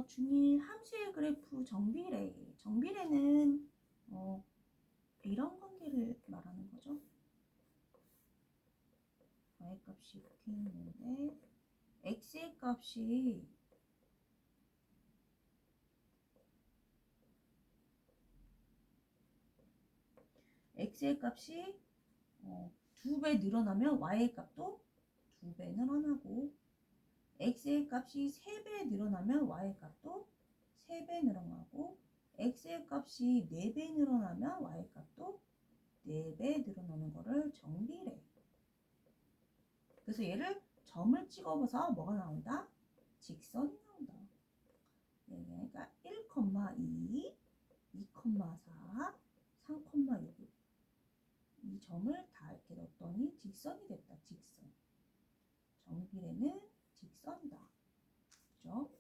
중1 함수의 그래프 정비례. 정비례는 이런 관계를 말하는 거죠. y값이 이렇게 있는데 x의 값이 x의 값이 2배 늘어나면 y의 값도 2배 늘어나고, x의 값이 3배 늘어나면 y의 값도 3배 늘어나고, x의 값이 4배 늘어나면 y의 값도 4배 늘어나는 거를 정비례. 그래서 얘를 점을 찍어봐서 뭐가 나온다? 직선이 나온다. 그러니까 1,2, 2,4, 3,6. 이 점을 다 이렇게 넣었더니 직선이 됐다. 직선. 정비례는 직선이다. 그죠?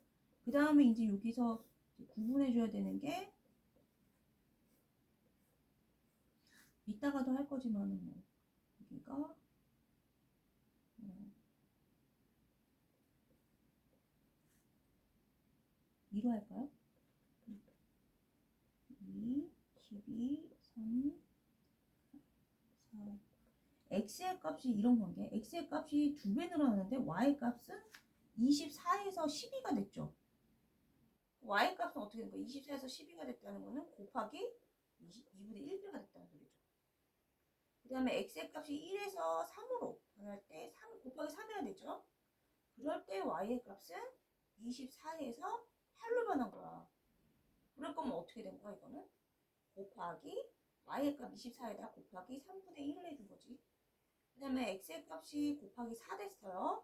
그 다음에 이제 여기서 구분해줘야 되는 게, 이따가도 할 거지만은 뭐 여기가 이로 할까요? 2, 12, 3, 4. x의 값이 이런 관계. x의 값이 2배 늘어나는데 y 값은 24에서 12가 됐죠. y 값은 어떻게 된 거예요? 24에서 12가 됐다는 거는 곱하기 2분의 1배가 됐다는 소리죠. 그 다음에 x의 값이 1에서 3으로 변할 때 3 곱하기 3해야 되죠. 그럴 때 y의 값은 24에서 8로 변한 거야. 그럴 거면 어떻게 된 거야, 이거는? 곱하기 y의 값 24에다 곱하기 3분의 1을 해준 거지. 그 다음에 x의 값이 곱하기 4 됐어요.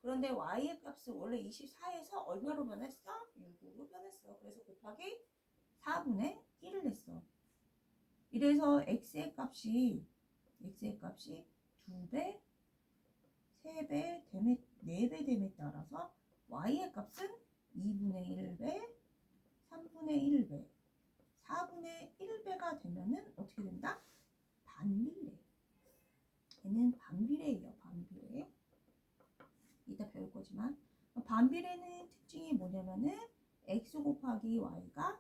그런데 y의 값은 원래 24에서 얼마로 변했어? 6으로 변했어. 그래서 곱하기 4분의 1을 했어. 이래서 x의 값이 2배, 3배, 4배 됨에 따라서 y의 값은 2분의 1배, 3분의 1배, 4분의 1배가 되면은 어떻게 된다? 반비례. 얘는 반비례예요. 반비례. 이따 배울 거지만, 반비례는 특징이 뭐냐면은 x 곱하기 y가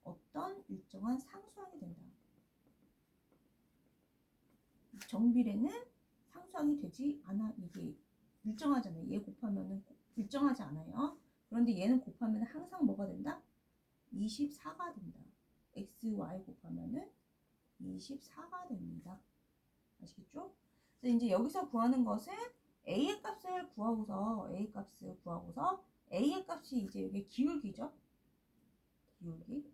어떤 일정한 상수항이 된다. 정비례는 상수항이 되지 않아. 이게 일정하잖아요. 얘 곱하면은 일정하지 않아요. 그런데 얘는 곱하면 항상 뭐가 된다? 24가 된다. x, y 곱하면은 24가 됩니다. 아시겠죠? 그래서 이제 여기서 구하는 것은 a의 값을 구하고서 a의 값이 이제 여기 기울기죠. 기울기.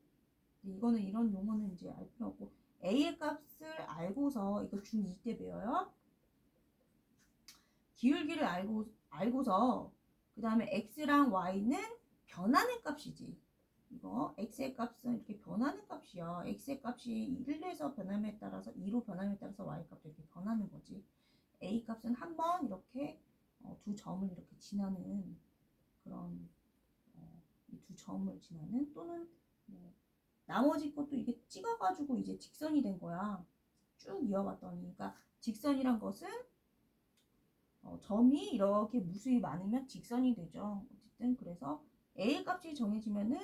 이거는 이런 용어는 이제 알 필요 없고, a의 값을 알고서 이거 중2 때 배워요. 기울기를 알고서 그 다음에 x랑 y는 변하는 값이지. 이거 x의 값은 이렇게 변하는 값이야. x의 값이 1에서 변함에 따라서 2로 변함에 따라서 y 값도 이렇게 변하는 거지. a 값은 한번 이렇게 두 점을 이렇게 지나는 그런 이 두 점을 지나는, 또는 뭐 나머지 것도 이게 찍어가지고 이제 직선이 된 거야. 쭉 이어봤더니. 그러니까 직선이란 것은 점이 이렇게 무수히 많으면 직선이 되죠. 어쨌든 그래서 a 값이 정해지면은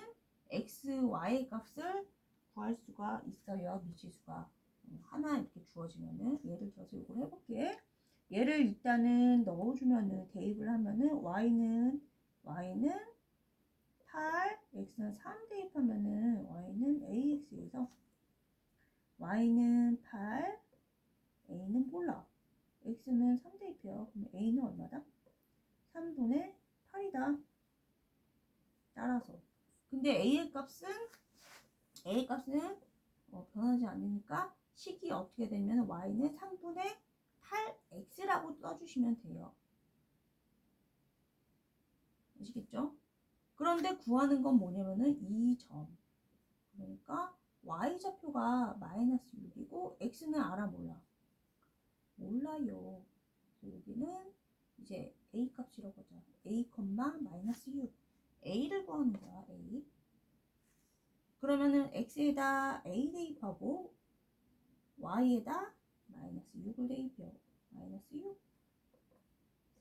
x, y 값을 구할 수가 있어요. 미지수가 하나 이렇게 주어지면은, 예를 들어서 이걸 해볼게. 얘를 일단은 넣어주면은, 대입을 하면은 y는 8, x는 3 대입하면은 y는 ax에서 y는 8, a는 몰라. x는 3 대입해요. 그럼 a는 얼마다? 3분의 8이다. 따라서. 근데 a의 값은 변하지 않으니까 식이 어떻게 되면 y는 3분의 8x라고 써주시면 돼요. 아시겠죠? 그런데 구하는 건 뭐냐면은 이 점. 그러니까 y좌표가 마이너스 6이고 x는 알아 몰라요. 여기는 이제 a 값이라고 하자. a, 마이너스 6. a를 구하는 거야. a. 그러면은 x에다 a 대입하고 y에다 마이너스 6을 대입해요. 마이너스 6.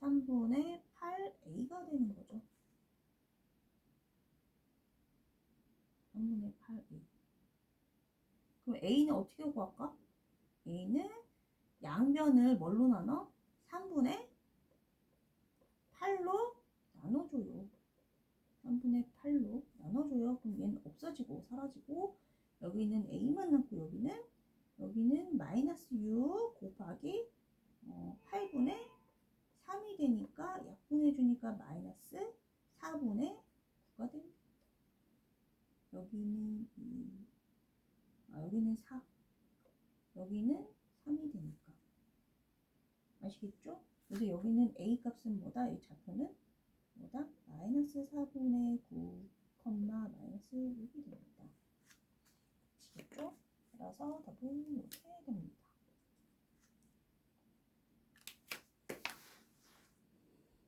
3분의 8a가 되는 거죠. 그럼 A는 어떻게 구할까? A는 양변을 뭘로 나눠? 3분의 8로 나눠줘요. 3분의 8로 나눠줘요. 그럼 얘는 없어지고 사라지고 여기는 A만 남고 여기는 마이너스 6 곱하기 8분의 3이 되니까 약분해주니까 마이너스 4분의 9가 됩니다. 여기는 2, 여기는 4, 여기는 3이 되니까. 아시겠죠? 그래서 여기는 A 값은 뭐다? 이 좌표는 뭐다? 마이너스 4분의 9, 마이너스 6이 됩니다. 아시겠죠? 따라서 답은 이렇게 됩니다.